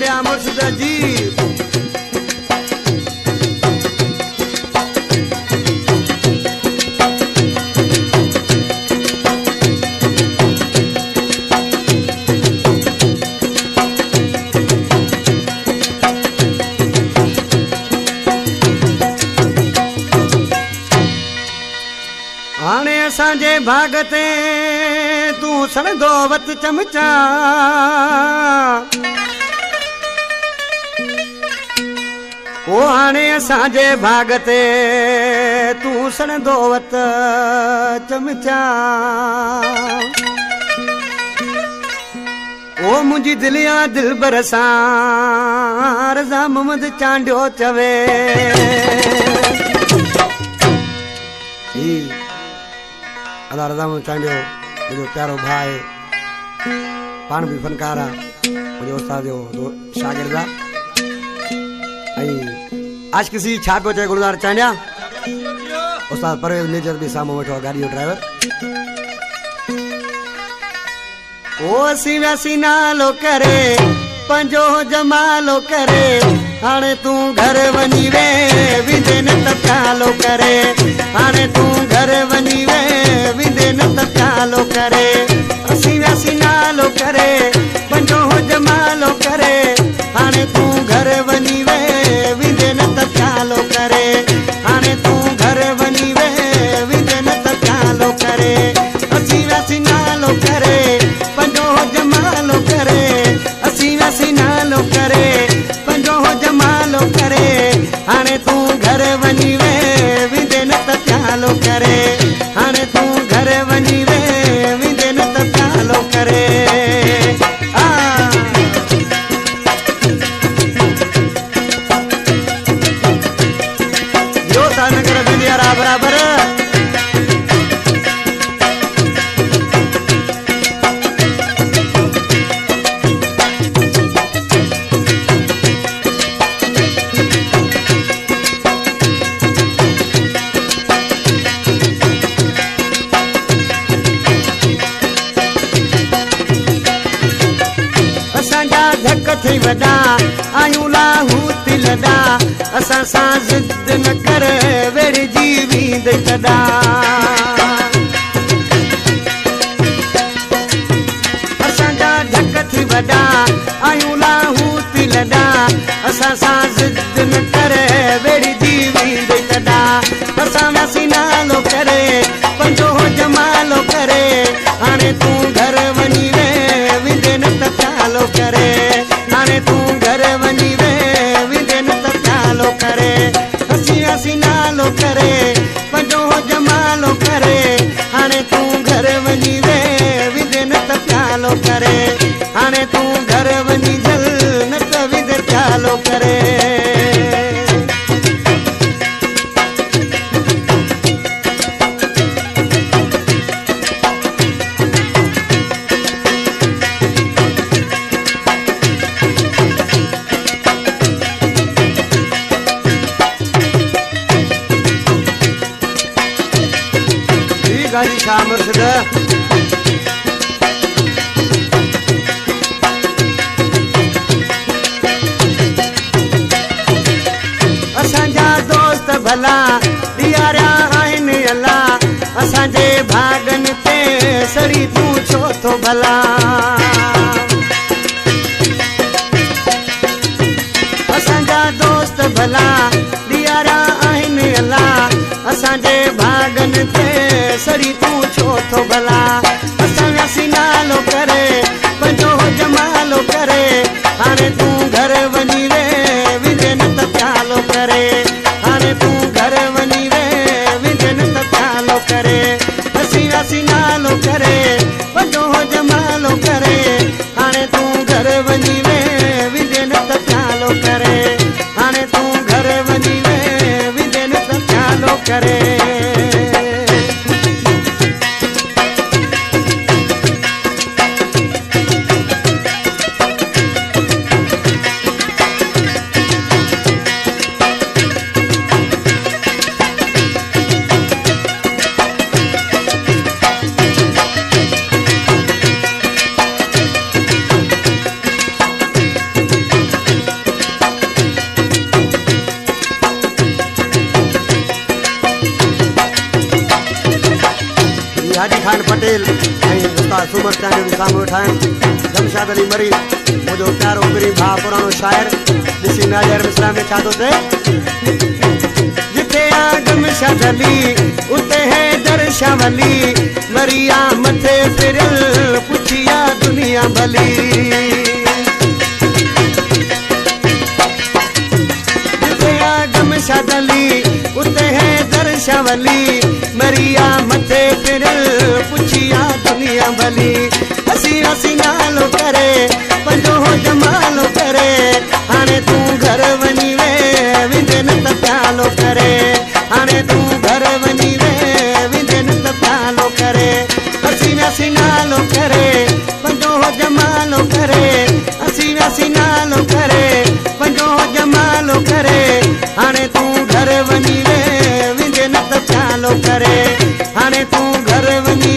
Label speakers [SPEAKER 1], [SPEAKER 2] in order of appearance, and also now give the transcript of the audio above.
[SPEAKER 1] मिलिया मुर्शिद जी। हाणे असांजे भागते तू सड़ंदो वत चमचा, ओ हाणे असांजे भागते तू सड़ंदो वत चमचा। ओ मुंहिंजी दिलिया दिल बरसां रज़ा मोहम्मद चांडियो चवे। अदा रज़ा मोहम्मद चांडियो मुझो प्यारो भाई, पान भी फनकार आहे, मुझे उस्ताद जो शागिर्द आहे। आज किसी छा पियो चए गुलज़ार चांडिया, उस्ताद परवेज़ नेचर भी साम्हूं वेठो आहे, गाड़ी जो ड्राइवर। ओ असीं वियासीं नालो करे पंहिंजो जमालो करे, हाणे तूं घर वञी वे विंदे न त प्यालो करे। हाणे तूं घर वञी वे विंदे न त प्यालो करे। असीं वियासीं नालो करे पंहिंजो जमालो करे, हाणे तूं घर वञी वे विंदे न त प्यालो करे। हाणे तूं घर वञी वे विंदे न त प्यालो करे। असीं वियासीं नालो करे पंहिंजो जमालो करे, असीं वियासीं नालो करे पंहिंजो जमालो करे। हाणे तूं घर वञी वे विंदे न त प्यालो करे। हाणे तूं घर वञी वे विंदे न त प्यालो करे। नगर विंदियारा बराबर धक थी वॾा आयूं लाहूत लॾा, असां सां ज़िद न कर वेड़जी वींदे कॾा। असांजा धक थी वॾा आयूं लाहूत लॾा, असां सां ज़िद न कर वेड़जी वींदे कॾा। असां वियासीं नालो करे पंहिंजो जमालो करे, हाणे तूं घर वञी वे विंदे न त प्यालो करे। हाणे तूं घर वञी वे विंदे न त प्यालो करे। असीं वियासीं नालो करे पंहिंजो जमालो करे, हाणे तूं घर वञी वे विंदे न त प्यालो करे। हाणे तूं घर वञी जल न त विंदे प्यालो करे। गाड़ी शाह मुर्शिद असांजा दोस्त भला ॾियारिया आहिनि अल्लाह, असांजे भागन ते सड़ी तूं छो थो भला। असांजा दोस्त भला ॾियारिया आहिनि अल्लाह, असांजे भागन ते सड़ी तूं छो थो भला। असां वियासीं नालो करे पंहिंजो जमालो करे, हाणे तूं घर वञी वे विंदे न त प्यालो करे। हाणे तूं घर वञी वे विंदे न त प्यालो करे। असीं वियासीं नालो करे पंहिंजो जमालो करे, हाणे तूं घर वञी वे विंदे न त प्यालो करे। हाणे तूं घर वञी वे विंदे न त प्यालो करे। हाजी खान पटेल उस्ताद सुमर चांद भी साम्हूं वेठा आहिनि जमशाद अली मरी मुंहिंजो प्यारो गरीब भाउ पुराणो शाइर ॾिसी नाज़र मिसरा में छा थो थिए जिथे आ जमशाद अली उते है दर्शा वली मरिया मथे फिरियल पुछिया दुनिया भली जिथे आ जमशाद अली उते है दर्शा वली मरिया मथे फिरियल पुछिया दुनिया भली हसी हसी नालो करे पंजो जमालो करे हाणे तूं घर वञी वे विंदे न त प्यालो करे हाणे तूं घर वञी वे विंदे न त प्यालो करे हसी हसी नालो करे पंजो जमालो करे हसी हसी नालो करे पंजो जमालो करे हाणे तूं घर वञी वे विंदे न त प्यालो करे हाणे तूं घर वञी